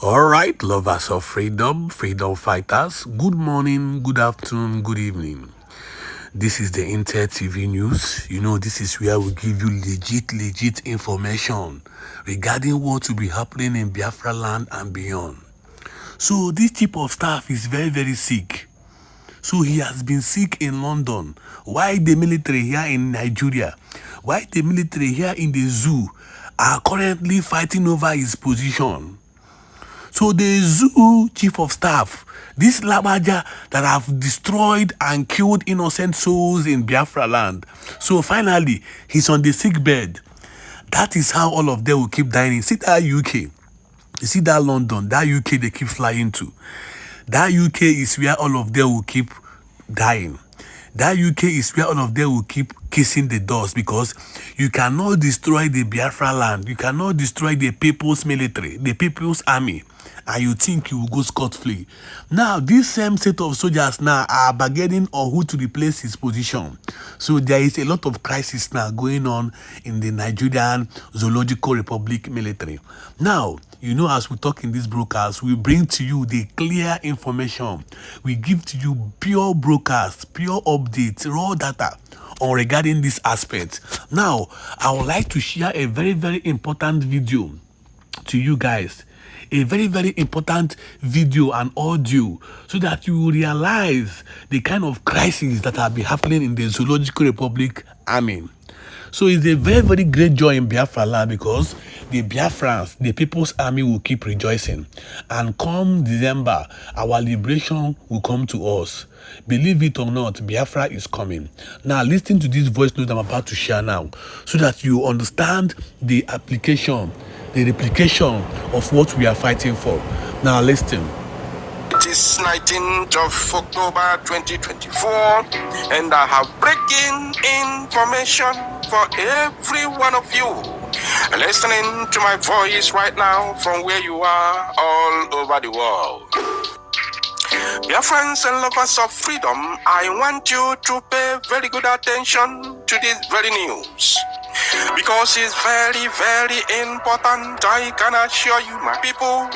All right, lovers of freedom, freedom fighters, good morning, good afternoon, good evening. This is the Inter TV News. You know, this is where we give you legit information regarding what will be happening in Biafra land and beyond. So this chief of staff is very sick. So he has been sick in London. Why the military here in Nigeria? Why the military here in the zoo are currently fighting over his position? So the zoo chief of staff, this Lagbaja that have destroyed and killed innocent souls in Biafra land. So finally, he's on the sick bed. That is how all of them will keep dying. See that UK, you see that London, that UK they keep flying to. That UK is where all of them will keep dying. That UK is where all of them will keep kissing the dust, because you cannot destroy the Biafra land. You cannot destroy the people's military, the people's army, and you think you will go scot-free. Now, this same set of soldiers now are bargaining on who to replace his position. So there is a lot of crisis now going on in the Nigerian Zoological Republic military. Now, you know, as we talk in this broadcast, we bring to you the clear information. We give to you pure broadcast, pure updates, raw data on regarding this aspect. Now, I would like to share a very important video to you guys. A very important video and audio, so that you will realize the kind of crisis that have been happening in the Zoological Republic Army. So it's a very great joy in Biafra land, because the Biafrans, the People's Army, will keep rejoicing. And come December, our liberation will come to us. Believe it or not, Biafra is coming. Now listen to this voice note I'm about to share now, so that you understand the application, the replication of what we are fighting for. Now listen. It is 19th of October 2024, and I have breaking information for every one of you listening to my voice right now from where you are all over the world. Dear friends and lovers of freedom, I want you to pay very good attention to this very news, because it's very important. I can assure you, my people,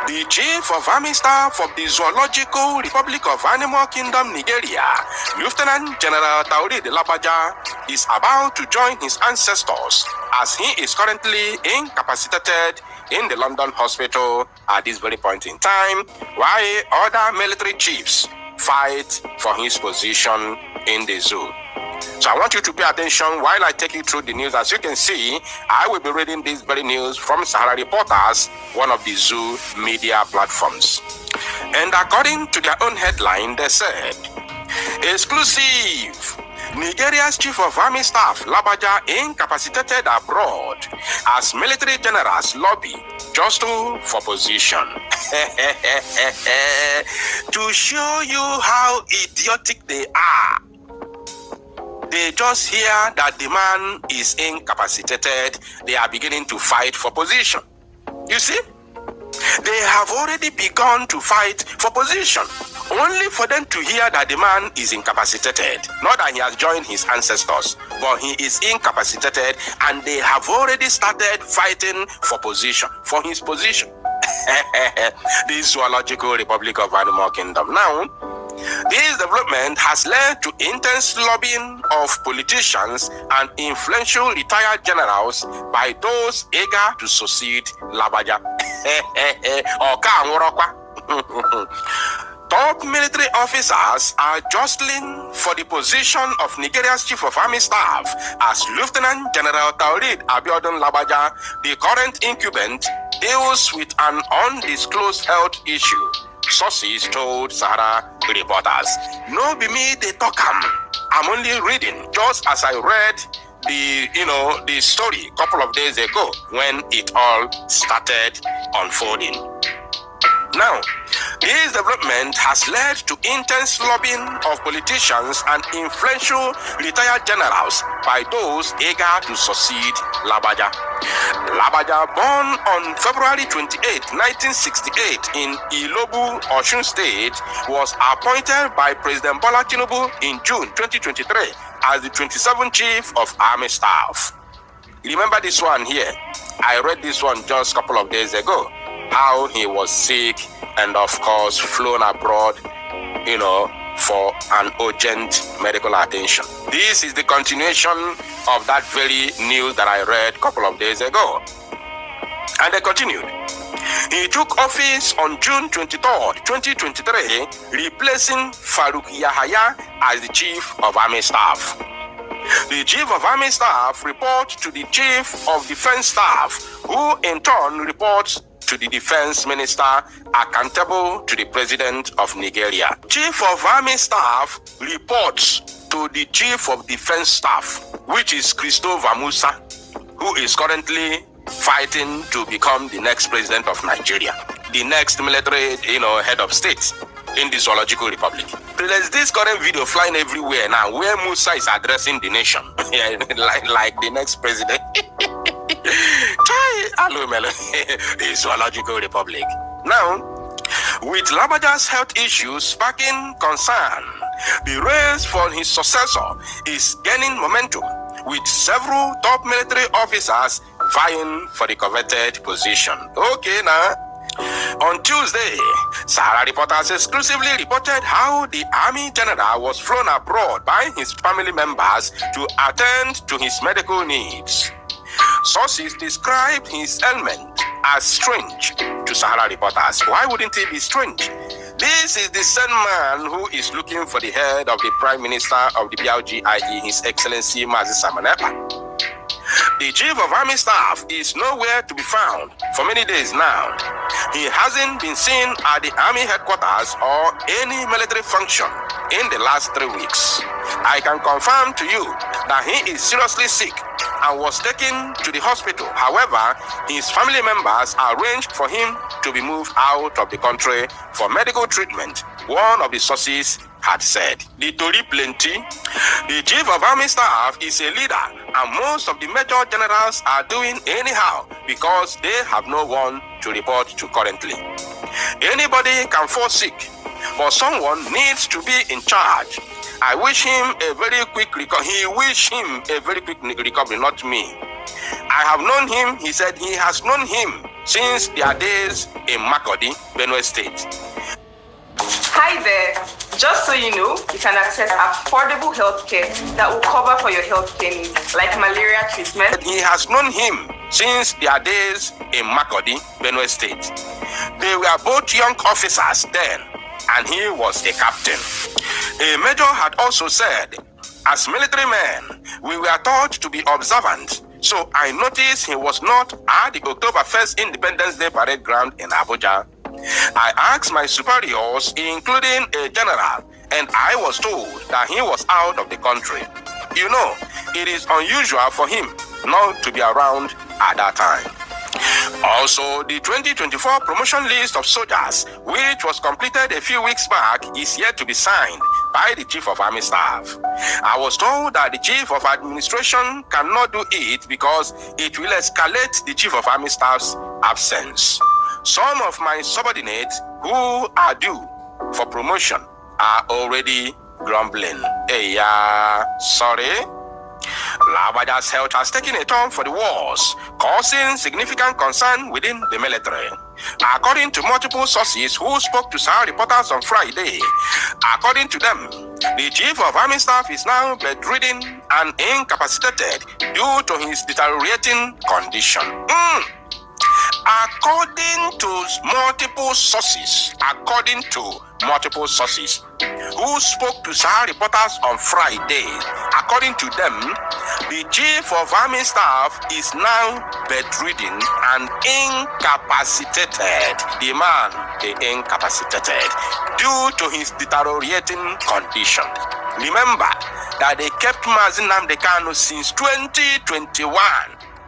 the chief of army staff of the Zoological Republic of Animal Kingdom, Nigeria, Lieutenant General Taoreed Lagbaja, is about to join his ancestors, as he is currently incapacitated in the London hospital at this very point in time, while other military chiefs fight for his position in the zoo. So I want you to pay attention while I take you through the news. As you can see, I will be reading this very news from Sahara Reporters, one of the zoo media platforms. And according to their own headline, they said, exclusive, Nigeria's chief of army staff, Lagbaja, incapacitated abroad as military generals lobby just for position. To show you how idiotic they are, they just hear that the man is incapacitated, they are beginning to fight for position. You see? They have already begun to fight for position, only for them to hear that the man is incapacitated. Not that he has joined his ancestors, but he is incapacitated, and they have already started fighting for position, for his position. The Zoological Republic of Animal Kingdom. Now, this development has led to intense lobbying of politicians and influential retired generals by those eager to succeed Lagbaja. Top military officers are jostling for the position of Nigeria's chief of army staff, as Lieutenant General Taoreed Lagbaja, the current incumbent, deals with an undisclosed health issue. Sources told Sahara Reporters. No be me they talk I'm only reading, just as I read the story a couple of days ago when it all started unfolding. Now, this development has led to intense lobbying of politicians and influential retired generals by those eager to succeed Lagbaja. Lagbaja, born on February 28, 1968 in Ilobu, Osun State, was appointed by President Bola Tinubu in June 2023 as the 27th Chief of Army Staff. Remember this one here? I read this one just a couple of days ago. how he was sick and of course flown abroad, for an urgent medical attention. This is the continuation of that very news that I read a couple of days ago. And they continued. He took office on June 23rd, 2023, replacing Farouk Yahaya as the Chief of Army Staff. The Chief of Army Staff reports to the Chief of Defense Staff, who in turn reports to the Defense Minister, accountable to the President of Nigeria. Chief of Army Staff reports to the Chief of Defense Staff, which is Christopher Musa, who is currently fighting to become the next president of Nigeria, the next military, head of state in the Zoological Republic. There's this current video flying everywhere now where Musa is addressing the nation, like the next president. The Zoological Republic. Now, with Lagbaja's health issues sparking concern, the race for his successor is gaining momentum, with several top military officers vying for the coveted position. Okay, now. On Tuesday, Sahara Reporters exclusively reported how the Army General was flown abroad by his family members to attend to his medical needs. Sources described his ailment as strange to Sahara Reporters. Why wouldn't it be strange? This is the same man who is looking for the head of the Prime Minister of the BLG, i.e. His Excellency Mazi Samanepa. The Chief of Army Staff is nowhere to be found for many days now. He hasn't been seen at the Army headquarters or any military function in the last 3 weeks. I can confirm to you that he is seriously sick and was taken to the hospital. However, his family members arranged for him to be moved out of the country for medical treatment, one of the sources had said. The Tori plenty. The Chief of Army Staff is a leader, and most of the major generals are doing anyhow because they have no one to report to currently. Anybody can fall sick, but someone needs to be in charge. I wish him a very quick recovery. He wish him a very quick recovery, not me. I have known him, he said he has known him since their days in Makurdi, Benue State. Hi there. Just so you know, you can access affordable healthcare that will cover for your healthcare needs, like malaria treatment. He has known him since their days in Makurdi, Benue State. They were both young officers then, and he was a captain. A major had also said, as military men, we were taught to be observant, so I noticed he was not at the October 1st Independence Day parade ground in Abuja. I asked my superiors, including a general, and I was told that he was out of the country. You know, it is unusual for him not to be around at that time. Also, the 2024 promotion list of soldiers, which was completed a few weeks back, is yet to be signed by the Chief of Army Staff. I was told that the Chief of Administration cannot do it because it will escalate the Chief of Army Staff's absence. Some of my subordinates who are due for promotion are already grumbling. Hey, sorry. Lagbaja's health has taken a turn for the worse, causing significant concern within the military. According to multiple sources who spoke to Sahara Reporters on Friday, according to them, the Chief of Army Staff is now bedridden and incapacitated due to his deteriorating condition. According to multiple sources who spoke to Sahara Reporters on Friday, according to them, the Chief of Army Staff is now bedridden and incapacitated. The man is incapacitated due to his deteriorating condition. Remember that they kept Mazi Nnamdi Kanu since 2021.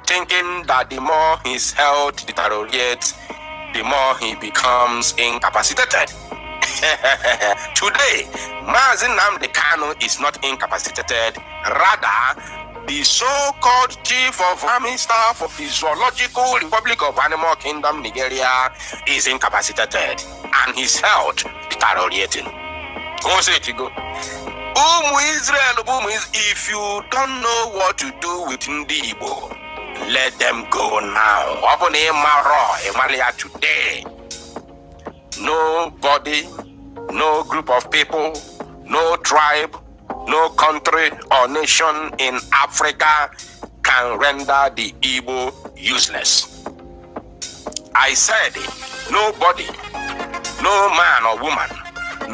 Thinking that the more his health deteriorates, the more he becomes incapacitated. Today, Mazi Nnamdi Kanu is not incapacitated. Rather, the so-called Chief of Army Staff of the Zoological Republic of Animal Kingdom, Nigeria, is incapacitated and his health deteriorating. If you don't know what to do with Ndi Igbo, Let them go now. Open Emaria today. Nobody, no group of people, no tribe, no country or nation in Africa can render the Igbo useless. I said it. Nobody, no man or woman,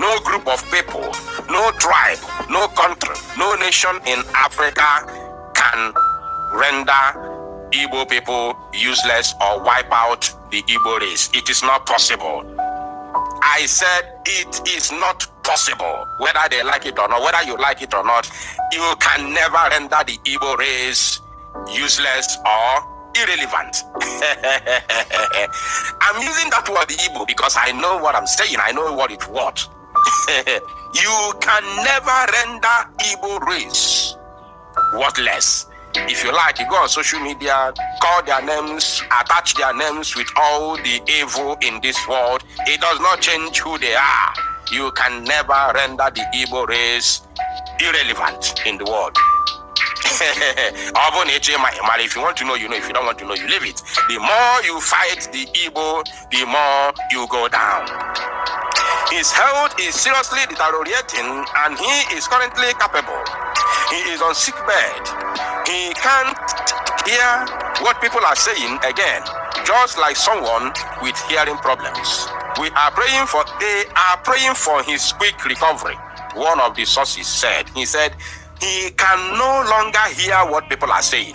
no group of people, no tribe, no country, no nation in Africa can render Igbo people useless or wipe out the Igbo race. It is not possible. I said it is not possible. Whether they like it or not, whether you like it or not, you can never render the Igbo race useless or irrelevant. I'm using that word Igbo because I know what I'm saying. I know what it's worth. You can never render Igbo race worthless. If you like, you go on social media, call their names, attach their names with all the evil in this world. It does not change who they are. You can never render the Igbo race irrelevant in the world. If you want to know, you know. If you don't want to know, you leave it. The more you fight the Igbo, the more you go down. His health is seriously deteriorating and he is currently capable. He is on sick bed. He can't hear what people are saying again, just like someone with hearing problems. They are praying for his quick recovery. One of the sources said, he said, he can no longer hear what people are saying.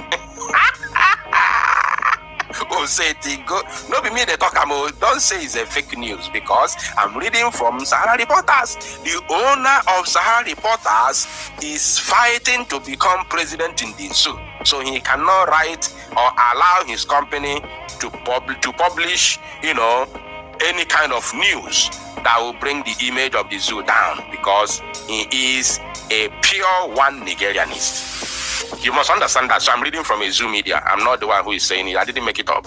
No be me they talk about. Don't say it's a fake news because I'm reading from Sahara Reporters. The owner of Sahara Reporters is fighting to become president in the zoo. So he cannot write or allow his company to publish, any kind of news that will bring the image of the zoo down because he is a pure one Nigerianist. You must understand that. So I'm reading from a Zoo media. I'm not the one who is saying it. I didn't make it up.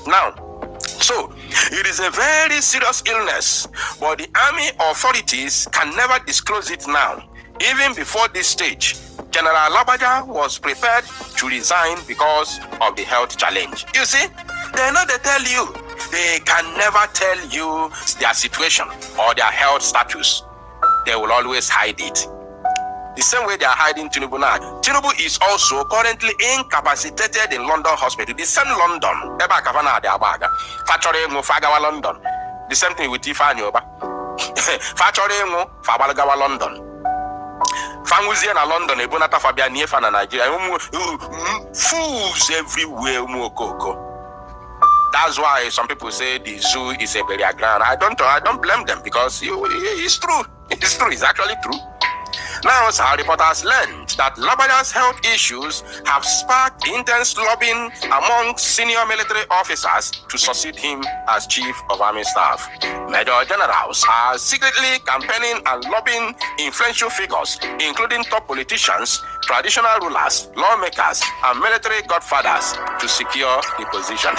Now, so it is a very serious illness, but the army authorities can never disclose it now. Even before this stage, General Lagbaja was prepared to resign because of the health challenge. You see, they tell you. They can never tell you their situation or their health status. They will always hide it. The same way they are hiding Tinubu now. Tinubu is also currently incapacitated in London hospital. The same London. London. The same thing with Ifeanyi Oba. London. Fanguzie na London. Ebonata Fabian Niefa na Nigeria. Fools everywhere. That's why some people say the zoo is a burial ground. I don't blame them because it's true. It's true. It's actually true. Now, Sahara Reporters learned that Lagbaja's health issues have sparked intense lobbying among senior military officers to succeed him as Chief of Army Staff. Major generals are secretly campaigning and lobbying influential figures, including top politicians, traditional rulers, lawmakers, and military godfathers to secure the position.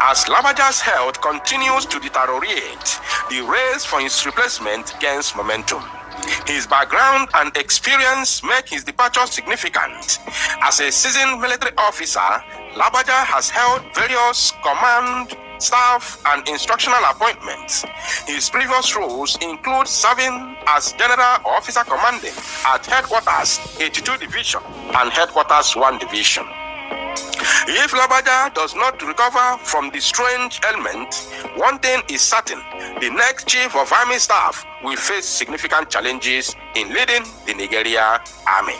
As Lagbaja's health continues to deteriorate, the race for his replacement gains momentum. His background and experience make his departure significant. As a seasoned military officer, Lagbaja has held various command, staff, and instructional appointments. His previous roles include serving as General Officer Commanding at Headquarters 82 Division and Headquarters 1 Division. If Lagbaja does not recover from the strange ailment, one thing is certain: the next Chief of Army Staff will face significant challenges in leading the Nigeria Army.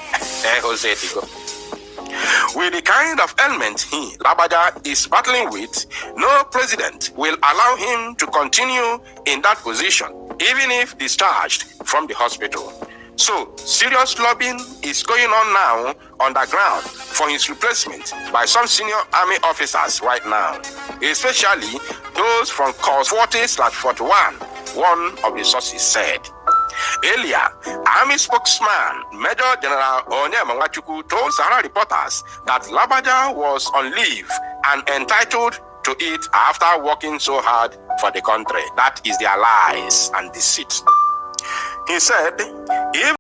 With the kind of ailment Lagbaja is battling with, no president will allow him to continue in that position, even if discharged from the hospital. So, serious lobbying is going on now on the ground for his replacement by some senior army officers right now, especially those from Corps 40/41, one of the sources said. Earlier, Army spokesman Major General Onyema Nwachukwu told Sahara Reporters that Lagbaja was on leave and entitled to it after working so hard for the country. That is their lies and deceit. He said, if